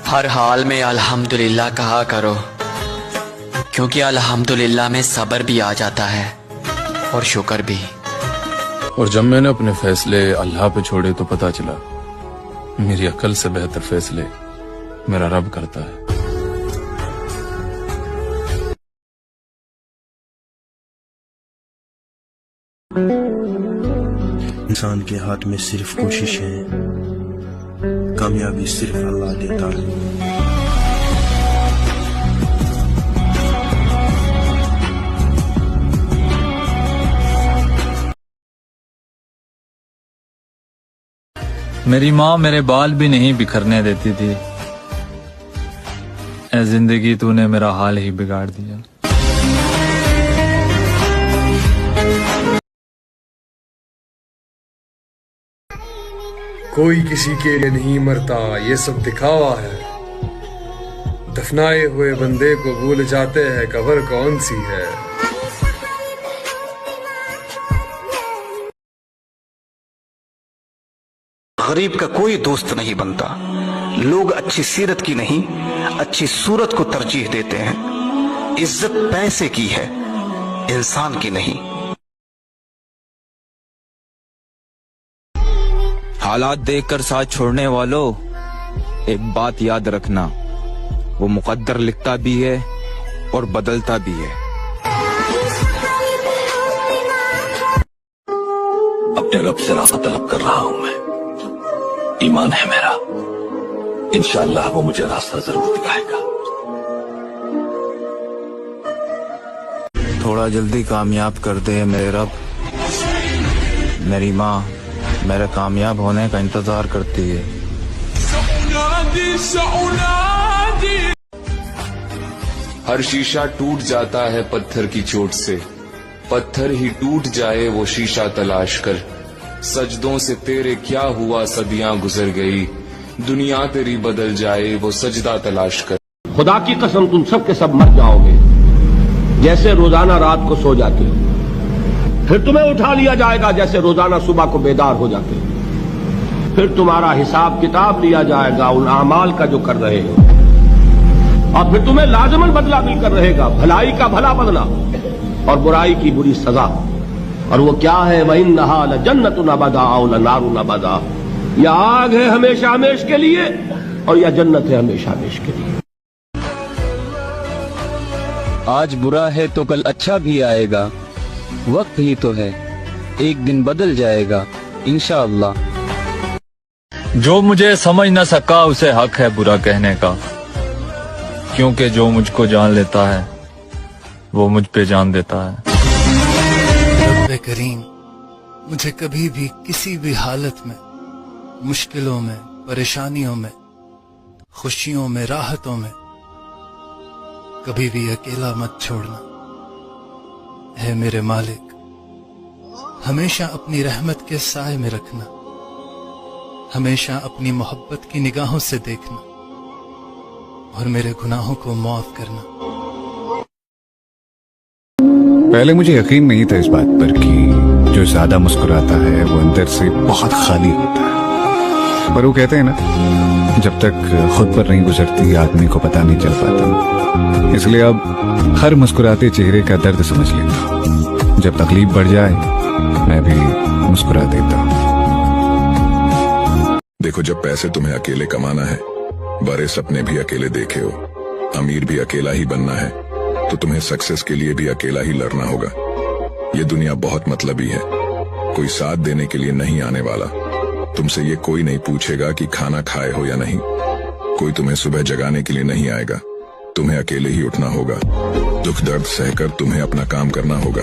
हर हाल में अल्हम्दुलिल्लाह कहा करो, क्योंकि अल्हम्दुलिल्लाह में सब्र भी आ जाता है और शुक्र भी। और जब मैंने अपने फैसले अल्लाह पे छोड़े तो पता चला मेरी अक्ल से बेहतर फैसले मेरा रब करता है। इंसान के हाथ में सिर्फ कोशिश है, कामयाबी सिर्फ अल्लाह देता है। मेरी माँ मेरे बाल भी नहीं बिखरने देती थी। ऐ जिंदगी तूने मेरा हाल ही बिगाड़ दिया। कोई किसी के लिए नहीं मरता, ये सब दिखावा है। दफनाए हुए बंदे को भूल जाते हैं कब्र कौन सी है। गरीब का कोई दोस्त नहीं बनता। लोग अच्छी सीरत की नहीं, अच्छी सूरत को तरजीह देते हैं। इज्जत पैसे की है, इंसान की नहीं। हालात देखकर साथ छोड़ने वालों, एक बात याद रखना, वो मुकद्दर लिखता भी है और बदलता भी है। अपने रब से रास्ता तलब कर रहा हूं मैं। ईमान है मेरा, इंशाअल्लाह वो मुझे रास्ता जरूर दिखाएगा। थोड़ा जल्दी कामयाब कर दे मेरे रब। मेरी माँ मेरे कामयाब होने का इंतजार करती है। हर शीशा टूट जाता है पत्थर की चोट से, पत्थर ही टूट जाए वो शीशा तलाश कर। सजदों से तेरे क्या हुआ सदियां गुजर गई, दुनिया तेरी बदल जाए वो सजदा तलाश कर। खुदा की कसम तुम सब के सब मर जाओगे, जैसे रोजाना रात को सो जाते हो। फिर तुम्हें उठा लिया जाएगा जैसे रोजाना सुबह को बेदार हो जाते हो। फिर तुम्हारा हिसाब किताब लिया जाएगा उन अमाल का जो कर रहे हो, और फिर तुम्हें लाजमन बदला मिलकर रहेगा, भलाई का भला बदला और बुराई की बुरी सजा। और वो क्या है, वइन्नहा लजन्नतुन अबदा औ लनारुन अबदा। या आग है हमेशा हमेश के लिए और या जन्नत है हमेशा हमेश के लिए। आज बुरा है तो कल अच्छा भी आएगा, वक्त ही तो है, एक दिन बदल जाएगा इंशाअल्लाह। जो मुझे समझ न सका उसे हक है बुरा कहने का, क्योंकि जो मुझको जान लेता है वो मुझ पे जान देता है। रब्बे करीम मुझे कभी भी किसी भी हालत में, मुश्किलों में, परेशानियों में, खुशियों में, राहतों में कभी भी अकेला मत छोड़ना। है मेरे मालिक, हमेशा अपनी रहमत के साए में रखना, हमेशा अपनी मोहब्बत की निगाहों से देखना और मेरे गुनाहों को माफ करना। पहले मुझे यकीन नहीं था इस बात पर कि जो ज्यादा मुस्कुराता है वो अंदर से बहुत खाली होता है। पर वो कहते हैं ना, जब तक खुद पर नहीं गुजरती आदमी को पता नहीं चल पाता। इसलिए अब हर मुस्कुराते चेहरे का दर्द समझ लेता हूँ। जब तकलीफ बढ़ जाए मैं भी मुस्कुरा देता हूँ। देखो, जब पैसे तुम्हें अकेले कमाना है, बड़े सपने भी अकेले देखे हो, अमीर भी अकेला ही बनना है, तो तुम्हें सक्सेस के लिए भी अकेला ही लड़ना होगा। ये दुनिया बहुत मतलबी है, कोई साथ देने के लिए नहीं आने वाला। तुमसे ये कोई नहीं पूछेगा कि खाना खाए हो या नहीं, कोई तुम्हें सुबह जगाने के लिए नहीं आएगा। तुम्हें अकेले ही उठना होगा, दुख दर्द सहकर तुम्हें अपना काम करना होगा।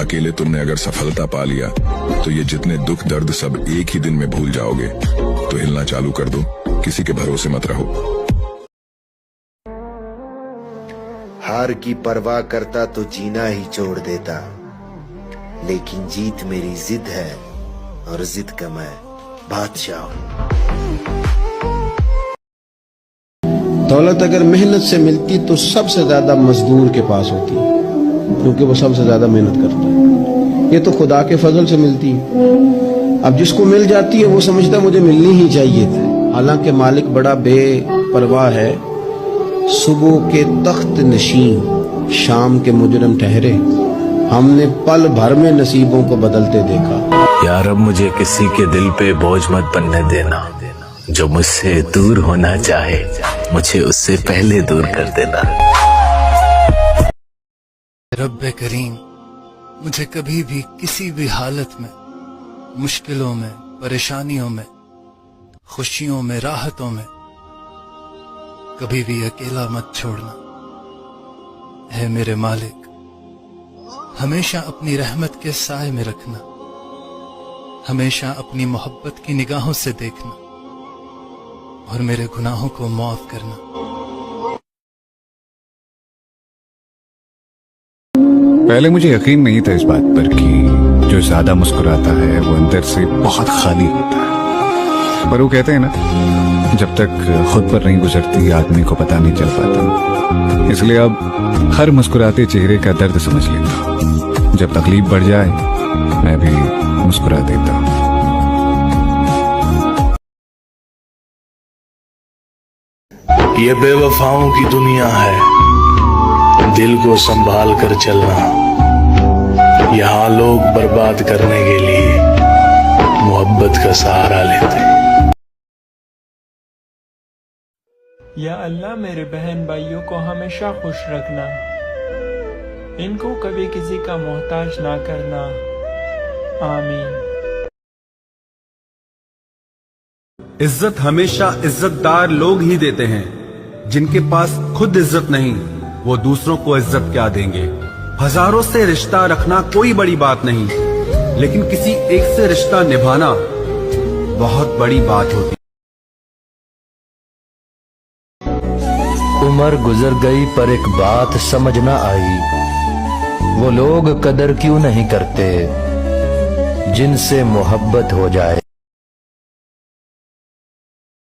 अकेले तुमने अगर सफलता पा लिया तो ये जितने दुख दर्द सब एक ही दिन में भूल जाओगे। तो हिलना चालू कर दो, किसी के भरोसे मत रहो। हार की परवाह करता तो जीना ही छोड़ देता, लेकिन जीत मेरी जिद है और जिद का मैं बादशाह हूं। दौलत अगर मेहनत से मिलती तो सबसे ज्यादा मजदूर के पास होती, क्योंकि वो सबसे ज्यादा मेहनत करता है। ये तो खुदा के फजल से मिलती है। अब जिसको मिल जाती है वो समझता है मुझे मिलनी ही चाहिए, हालांकि मालिक बड़ा परवाह है सुबह के तख्त नशीं शाम के मुजरम ठहरे, हमने पल भर में नसीबों को बदलते देखा। यार अब मुझे किसी के दिल पे बोझ मत बनने देना, जो मुझसे दूर होना चाहे मुझे उससे पहले दूर कर देना। रब्बे करीम मुझे कभी भी किसी भी हालत में, मुश्किलों में, परेशानियों में, खुशियों में, राहतों में कभी भी अकेला मत छोड़ना। है मेरे मालिक, हमेशा अपनी रहमत के साए में रखना, हमेशा अपनी मोहब्बत की निगाहों से देखना और मेरे गुनाहों को माफ करना। पहले मुझे यकीन नहीं था इस बात पर कि जो ज्यादा मुस्कुराता है वो अंदर से बहुत खाली होता है। पर वो कहते हैं ना, जब तक खुद पर नहीं गुजरती आदमी को पता नहीं चल पाता। इसलिए अब हर मुस्कुराते चेहरे का दर्द समझ लेता हूँ। जब तकलीफ बढ़ जाए मैं भी मुस्कुरा देता हूँ। ये बेवफाओं की दुनिया है, दिल को संभाल कर चलना। यहाँ लोग बर्बाद करने के लिए मोहब्बत का सहारा लेते हैं। या अल्लाह मेरे बहन भाइयों को हमेशा खुश रखना, इनको कभी किसी का मोहताज ना करना। आमीन। इज्जत हमेशा इज्जतदार लोग ही देते हैं। जिनके पास खुद इज्जत नहीं वो दूसरों को इज्जत क्या देंगे। हजारों से रिश्ता रखना कोई बड़ी बात नहीं, लेकिन किसी एक से रिश्ता निभाना बहुत बड़ी बात होती। उम्र गुजर गई पर एक बात समझ ना आई, वो लोग कदर क्यों नहीं करते जिनसे मोहब्बत हो जाए।